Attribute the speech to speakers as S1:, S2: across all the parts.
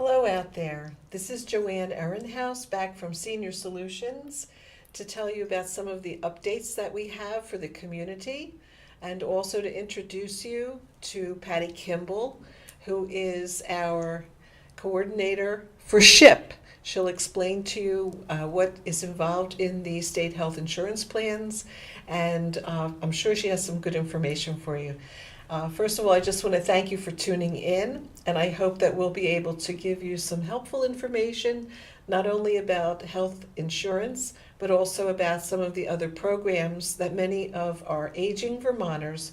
S1: Hello out there. This is Joanne Ehrenhaus back from Senior Solutions to tell you about some of the updates that we have for the community and also to introduce you to Patty Kimball, who is our coordinator for SHIP. She'll explain to you what is involved in the state health insurance plans, and I'm sure she has some good information for you. First of all, I just want to thank you for tuning in, and I hope that we'll be able to give you some helpful information, not only about health insurance, but also about some of the other programs that many of our aging Vermonters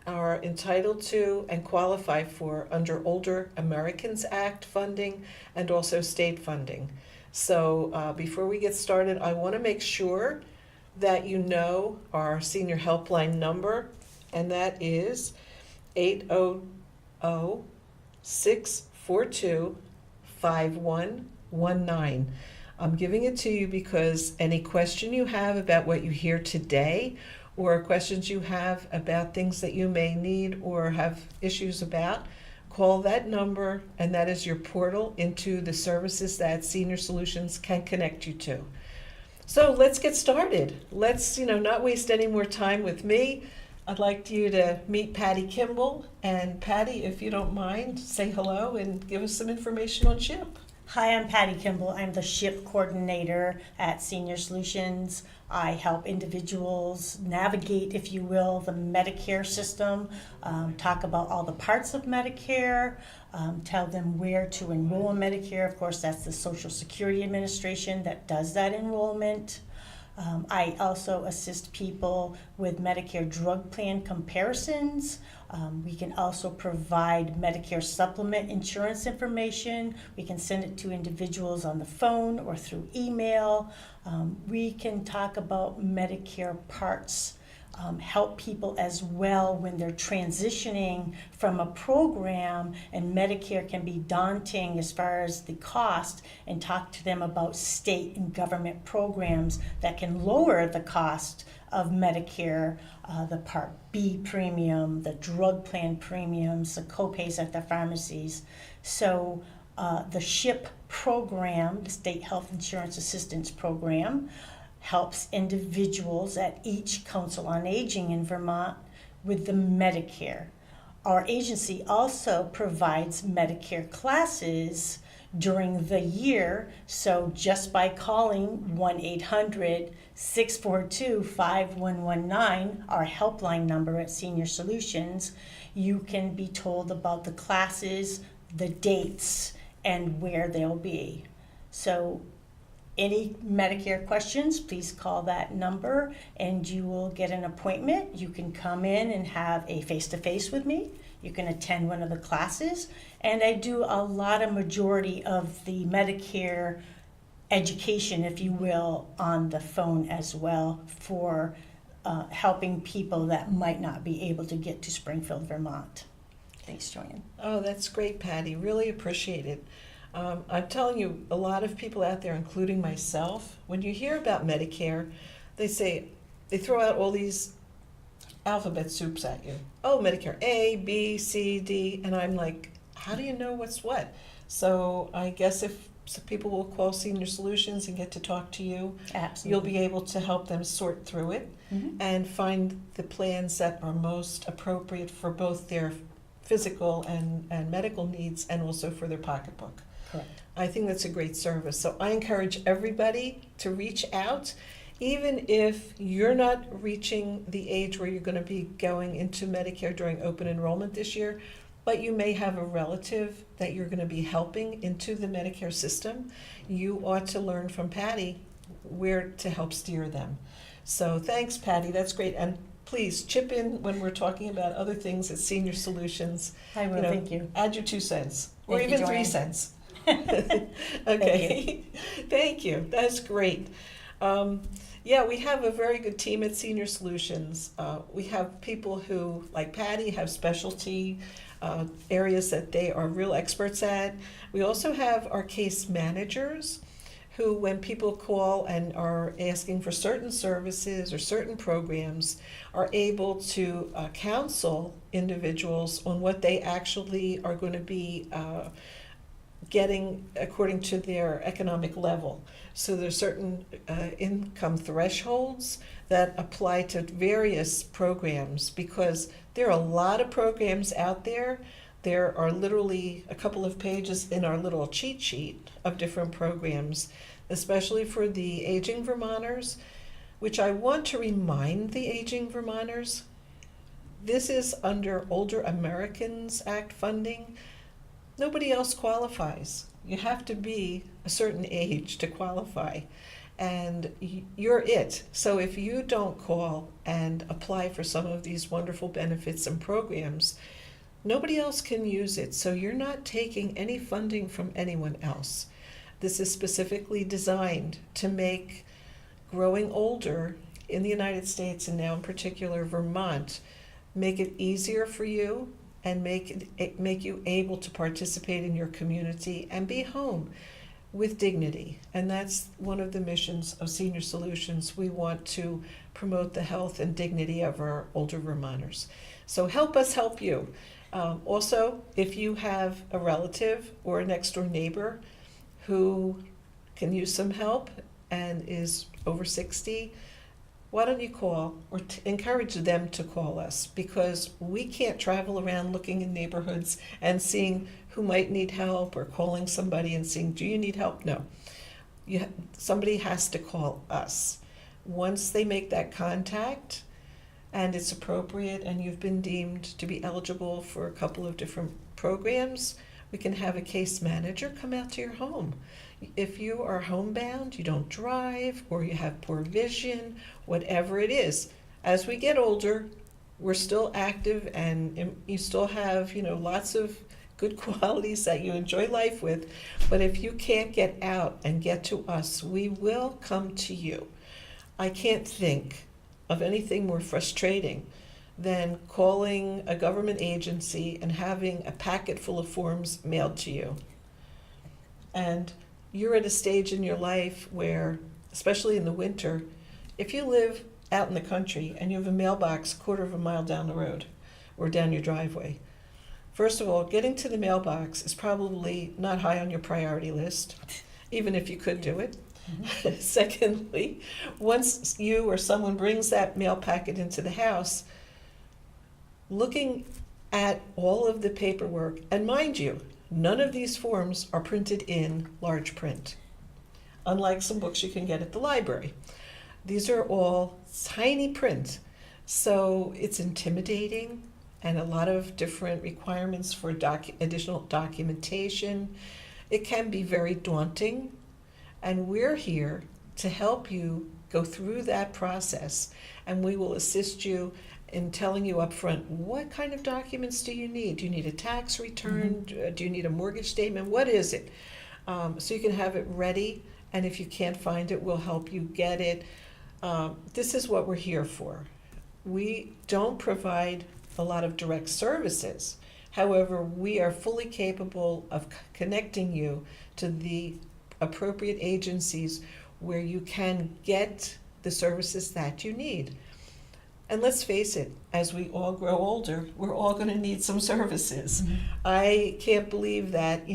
S1: are entitled to and qualify for under Older Americans Act funding and also state funding. So before we get started, I want to make sure that you know our senior helpline number, and that is 800-642-5119. I'm giving it to you because any question you have about what you hear today or questions you have about things that you may need or have issues about, call that number, and that is your portal into the services that Senior Solutions can connect you to. So let's get started. Let's not waste any more time with me. I'd like you to meet Patty Kimball. And Patty, if you don't mind, say hello and give us some information on SHIP.
S2: Hi, I'm Patty Kimball. I'm the SHIP coordinator at Senior Solutions. I help individuals navigate, if you will, the Medicare system, talk about all the parts of Medicare, tell them where to enroll in Medicare. Of course, that's the Social Security Administration that does that enrollment. I also assist people with Medicare drug plan comparisons. We can also provide Medicare supplement insurance information. We can send it to individuals on the phone or through email. We can talk about Medicare parts, help people as well when they're transitioning from a program, and Medicare can be daunting as far as the cost, and talk to them about state and government programs that can lower the cost of Medicare, the Part B premium, the drug plan premiums, the copays at the pharmacies. So the SHIP program, the State Health Insurance Assistance Program, helps individuals at each Council on Aging in Vermont with the Medicare. Our agency also provides Medicare classes during the year, so just by calling 1-800-642-5119, our helpline number at Senior Solutions, you can be told about the classes, the dates, and where they'll be. So any Medicare questions, please call that number and you will get an appointment. You can come in and have a face-to-face with me. You can attend one of the classes. And I do a majority of the Medicare education, if you will, on the phone as well for helping people that might not be able to get to Springfield, Vermont. Thanks, Joanne.
S1: Oh, that's great, Patty. Really appreciate it. I'm telling you, a lot of people out there, including myself, when you hear about Medicare, they throw out all these alphabet soups at you. Oh, Medicare A, B, C, D, and I'm like, how do you know what's what? So I guess if people will call Senior Solutions and get to talk to you,
S2: Absolutely.
S1: you'll be able to help them sort through it and find the plans that are most appropriate for both their physical and medical needs and also for their pocketbook.
S2: Correct.
S1: I think that's a great service. So I encourage everybody to reach out, even if you're not reaching the age where you're going to be going into Medicare during open enrollment this year, but you may have a relative that you're going to be helping into the Medicare system. You ought to learn from Patty where to help steer them. So thanks, Patty. That's great. And please chip in when we're talking about other things at Senior Solutions.
S2: I will. Thank you.
S1: Add your 2 cents or
S2: Thank you,
S1: even 3
S2: Joanne.
S1: cents.
S2: Okay.
S1: Thank you. That's great. Yeah, we have a very good team at Senior Solutions. We have people who, like Patty, have specialty areas that they are real experts at. We also have our case managers who, when people call and are asking for certain services or certain programs, are able to counsel individuals on what they actually are going to be getting according to their economic level. So there's certain income thresholds that apply to various programs, because there are a lot of programs out there. There are literally a couple of pages in our little cheat sheet of different programs, especially for the aging Vermonters, which I want to remind the aging Vermonters, this is under Older Americans Act funding. Nobody else qualifies. You have to be a certain age to qualify, and you're it. So if you don't call and apply for some of these wonderful benefits and programs, nobody else can use it. So you're not taking any funding from anyone else. This is specifically designed to make growing older in the United States, and now in particular Vermont, make it easier for you and make you able to participate in your community and be home with dignity. And that's one of the missions of Senior Solutions. We want to promote the health and dignity of our older Vermonters. So help us help you. Also, if you have a relative or a next door neighbor who can use some help and is over 60, why don't you call or encourage them to call us, because we can't travel around looking in neighborhoods and seeing who might need help, or calling somebody and saying, do you need help? No. Somebody has to call us. Once they make that contact and it's appropriate and you've been deemed to be eligible for a couple of different programs, we can have a case manager come out to your home. If you are homebound, you don't drive, or you have poor vision, whatever it is, as we get older, we're still active, and you still have, lots of good qualities that you enjoy life with. But if you can't get out and get to us, we will come to you. I can't think of anything more frustrating than calling a government agency and having a packet full of forms mailed to you. And you're at a stage in your life where, especially in the winter, if you live out in the country and you have a mailbox a quarter of a mile down the road or down your driveway, first of all, getting to the mailbox is probably not high on your priority list, even if you could do it. Mm-hmm. Secondly, once you or someone brings that mail packet into the house, looking at all of the paperwork, and mind you, none of these forms are printed in large print, unlike some books you can get at the library. These are all tiny print, so it's intimidating, and a lot of different requirements for additional documentation. It can be very daunting, and we're here to help you go through that process, and we will assist you in telling you up front, what kind of documents do you need? Do you need a tax return? Mm-hmm. Do you need a mortgage statement? What is it? So you can have it ready, and if you can't find it, we'll help you get it. This is what we're here for. We don't provide a lot of direct services. However, we are fully capable of connecting you to the appropriate agencies where you can get the services that you need. And let's face it, as we all grow older, we're all going to need some services. Mm-hmm. I can't believe that,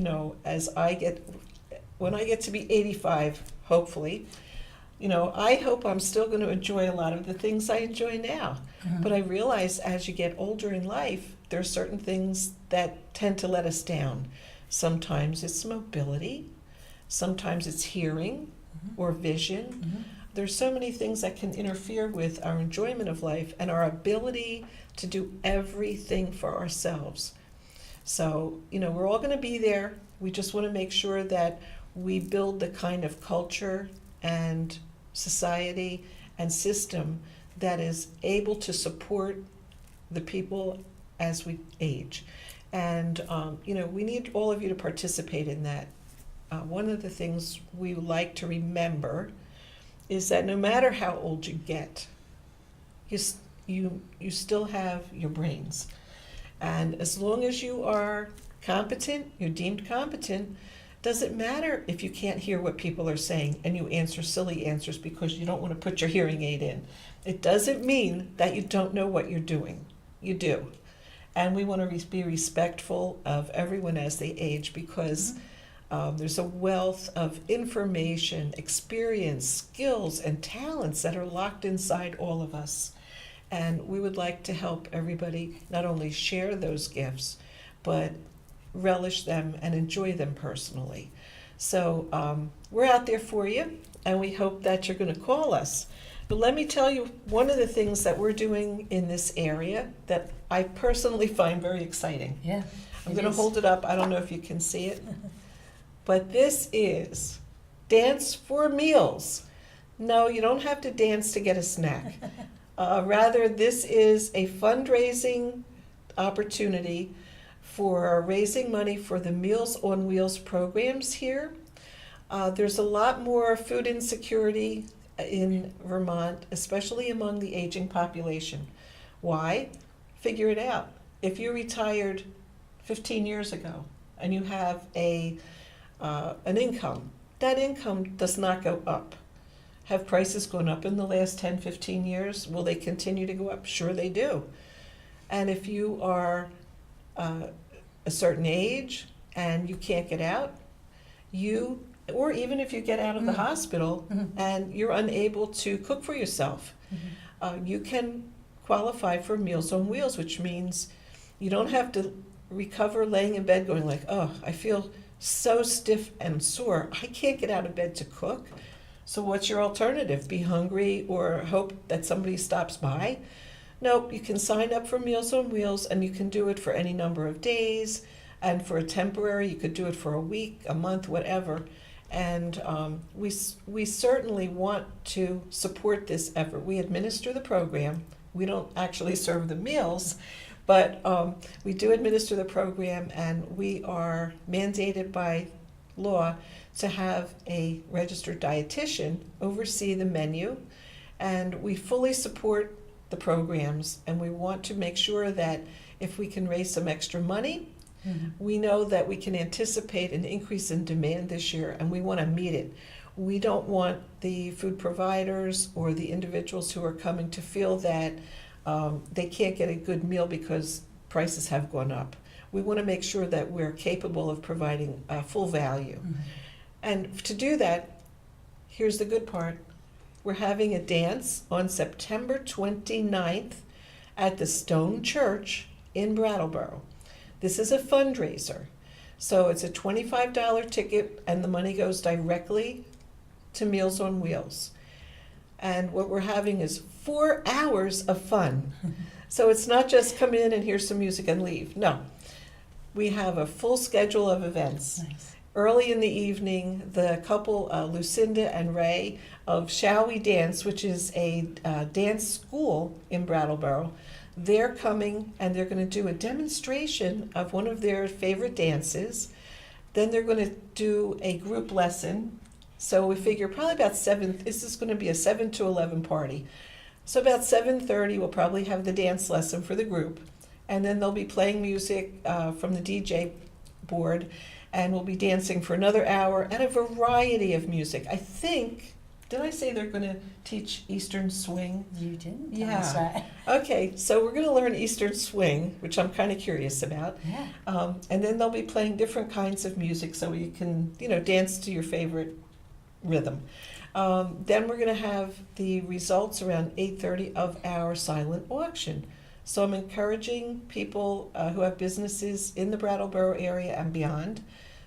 S1: when I get to be 85, hopefully, I hope I'm still going to enjoy a lot of the things I enjoy now. Mm-hmm. But I realize as you get older in life, there are certain things that tend to let us down. Sometimes it's mobility, sometimes it's hearing, mm-hmm. or vision. Mm-hmm. There's so many things that can interfere with our enjoyment of life and our ability to do everything for ourselves. So, we're all going to be there. We just want to make sure that we build the kind of culture and society and system that is able to support the people as we age. And, we need all of you to participate in that. One of the things we like to remember is that no matter how old you get, you still have your brains. And as long as you are competent, you're deemed competent, doesn't matter if you can't hear what people are saying and you answer silly answers because you don't want to put your hearing aid in. It doesn't mean that you don't know what you're doing. You do. And we want to be respectful of everyone as they age, because There's a wealth of information, experience, skills, and talents that are locked inside all of us. And we would like to help everybody not only share those gifts, but relish them and enjoy them personally. So we're out there for you, and we hope that you're going to call us. But let me tell you one of the things that we're doing in this area that I personally find very exciting.
S2: Yeah.
S1: I'm going to hold it up. I don't know if you can see it. But this is Dance for Meals. No, you don't have to dance to get a snack. Rather, this is a fundraising opportunity for raising money for the Meals on Wheels programs here. There's a lot more food insecurity in Vermont, especially among the aging population. Why? Figure it out. If you retired 15 years ago and you have an income, that income does not go up. Have prices gone up in the last 10, 15 years? Will they continue to go up? Sure they do. And if you are a certain age and you can't get out, or even if you get out of the hospital and you're unable to cook for yourself, you can qualify for Meals on Wheels, which means you don't have to recover laying in bed going like, oh, I feel so stiff and sore, I can't get out of bed to cook. So what's your alternative? Be hungry or hope that somebody stops by? Nope, you can sign up for Meals on Wheels, and you can do it for any number of days. And for a temporary, you could do it for a week, a month, whatever. And we certainly want to support this effort. We administer the program. We don't actually serve the meals, but we do administer the program, and we are mandated by law to have a registered dietitian oversee the menu, and we fully support the programs, and we want to make sure that if we can raise some extra money, we know that we can anticipate an increase in demand this year, and we want to meet it. We don't want the food providers or the individuals who are coming to feel that they can't get a good meal because prices have gone up. We want to make sure that we're capable of providing full value. And to do that, here's the good part. We're having a dance on September 29th at the Stone Church in Brattleboro. This is a fundraiser. So it's a $25 ticket, and the money goes directly to Meals on Wheels. And what we're having is 4 hours of fun. So it's not just come in and hear some music and leave. No. We have a full schedule of events.
S2: Nice.
S1: Early in the evening, the couple, Lucinda and Ray, of Shall We Dance, which is a dance school in Brattleboro, they're coming and they're going to do a demonstration of one of their favorite dances. Then they're going to do a group lesson. So we figure probably about 7, this is going to be a 7 to 11 party. So about 7:30 we'll probably have the dance lesson for the group. And then they'll be playing music from the DJ board, and we'll be dancing for another hour and a variety of music. I think, did I say they're going to teach Eastern Swing?
S2: You didn't tell
S1: Yeah.
S2: us that.
S1: Okay, so we're going to learn Eastern Swing, which I'm kind of curious about.
S2: Yeah.
S1: And then they'll be playing different kinds of music so you can, dance to your favorite rhythm. Then we're going to have the results around 8:30 of our silent auction. So I'm encouraging people who have businesses in the Brattleboro area and beyond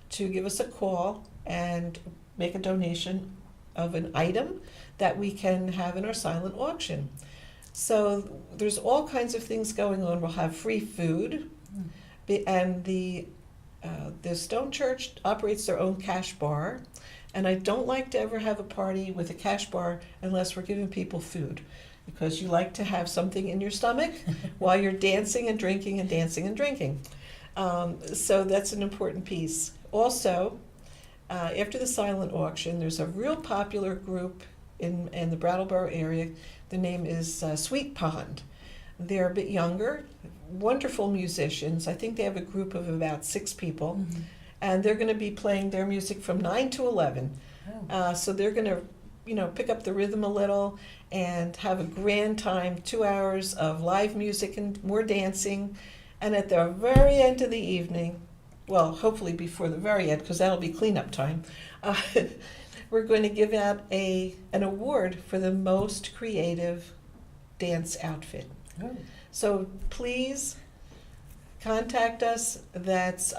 S1: to give us a call and make a donation of an item that we can have in our silent auction. So there's all kinds of things going on. We'll have free food, and the Stone Church operates their own cash bar, and I don't like to ever have a party with a cash bar unless we're giving people food, because you like to have something in your stomach while you're dancing and drinking and dancing and drinking. So that's an important piece. Also, after the silent auction, there's a real popular group in the Brattleboro area. The name is Sweet Pond. They're a bit younger, wonderful musicians. I think they have a group of about 6 people, and they're going to be playing their music from 9 to 11. So they're going to, pick up the rhythm a little and have a grand time, 2 hours of live music and more dancing. And at the very end of the evening, well, hopefully before the very end, because that'll be cleanup time, uh, we're going to give out an award for the most creative dance outfit.
S2: Oh.
S1: So please contact us. That's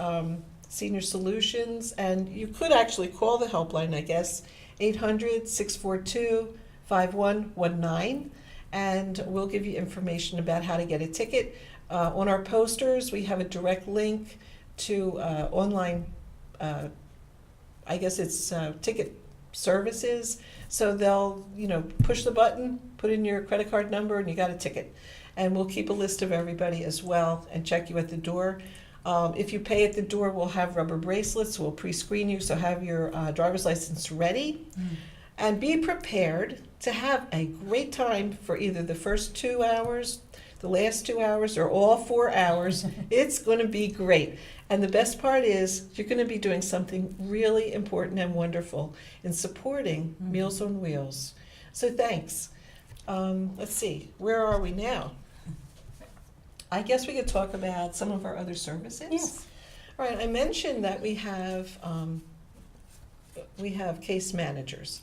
S1: Senior Solutions, and you could actually call the helpline, I guess, 800-642-5119, and we'll give you information about how to get a ticket. On our posters, we have a direct link to online, I guess it's ticket services. So they'll, push the button, put in your credit card number, and you got a ticket. And we'll keep a list of everybody as well and check you at the door. If you pay at the door, we'll have rubber bracelets. We'll pre-screen you, so have your driver's license ready. And be prepared to have a great time for either the first 2 hours, the last 2 hours, or all 4 hours. It's going to be great. And the best part is you're going to be doing something really important and wonderful in supporting Meals on Wheels. So thanks. Let's see, where are we now? I guess we could talk about some of our other services.
S2: Yes.
S1: All right, I mentioned that we have case managers,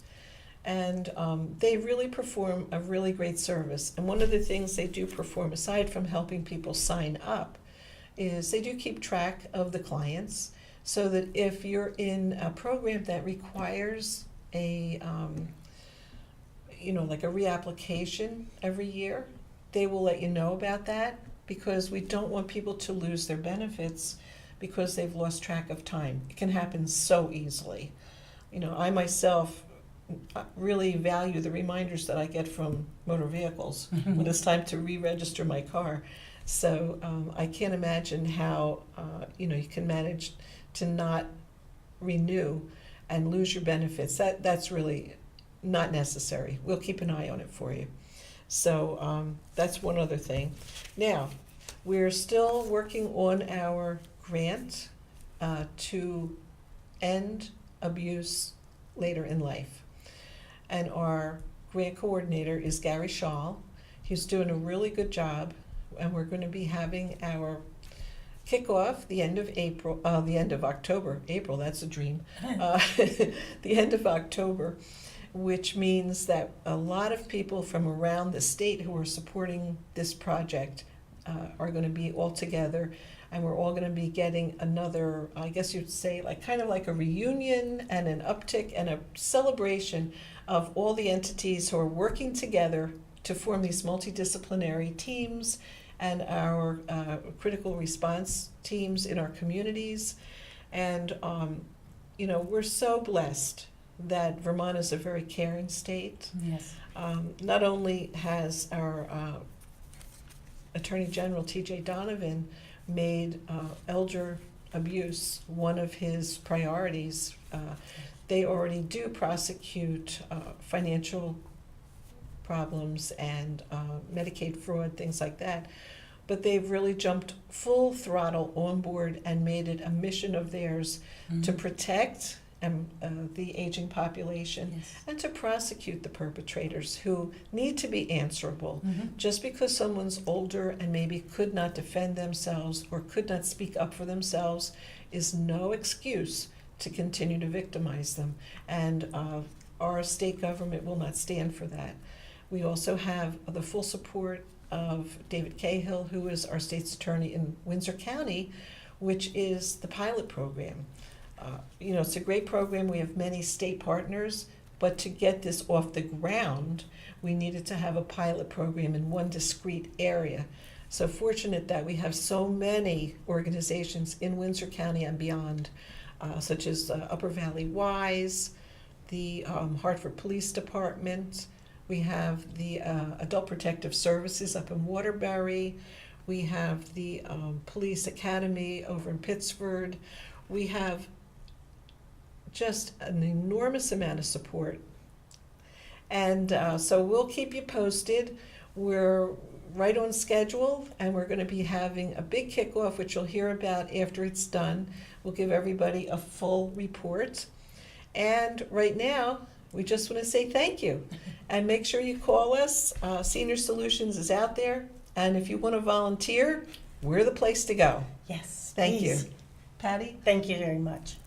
S1: and they really perform a really great service. And one of the things they do perform, aside from helping people sign up, is they do keep track of the clients, so that if you're in a program that requires a like a reapplication every year, they will let you know about that, because we don't want people to lose their benefits because they've lost track of time. It can happen so easily. I myself really value the reminders that I get from motor vehicles when it's time to re-register my car. So I can't imagine how you can manage to not renew and lose your benefits. That's really not necessary. We'll keep an eye on it for you. So that's one other thing. Now, we're still working on our grant to end abuse later in life. And our grant coordinator is Gary Shaw. He's doing a really good job, and we're going to be having our kickoff the end of October. April, that's a dream. The end of October, which means that a lot of people from around the state who are supporting this project are going to be all together, and we're all going to be getting another, I guess you'd say, kind of like a reunion and an uptick and a celebration of all the entities who are working together to form these multidisciplinary teams and our critical response teams in our communities. And we're so blessed that Vermont is a very caring state.
S2: Yes.
S1: Not only has our Attorney General T.J. Donovan made elder abuse one of his priorities, they already do prosecute financial problems and Medicaid fraud, things like that. But they've really jumped full throttle on board and made it a mission of theirs to protect the aging population,
S2: Yes.
S1: and to prosecute the perpetrators who need to be answerable. Just because someone's older and maybe could not defend themselves or could not speak up for themselves is no excuse to continue to victimize them. And our state government will not stand for that. We also have the full support of David Cahill, who is our state's attorney in Windsor County, which is the pilot program. It's a great program. We have many state partners, but to get this off the ground, we needed to have a pilot program in one discrete area. So fortunate that we have so many organizations in Windsor County and beyond, such as Upper Valley Wise, the Hartford Police Department. We have the Adult Protective Services up in Waterbury. We have the Police Academy over in Pittsford. We have just an enormous amount of support. And so we'll keep you posted. We're right on schedule, and we're going to be having a big kickoff, which you'll hear about after it's done. We'll give everybody a full report. And right now, we just want to say thank you. And make sure you call us. Senior Solutions is out there. And if you want to volunteer, we're the place to go.
S2: Yes.
S1: Thank
S2: please.
S1: you. Patty?
S2: Thank you very much.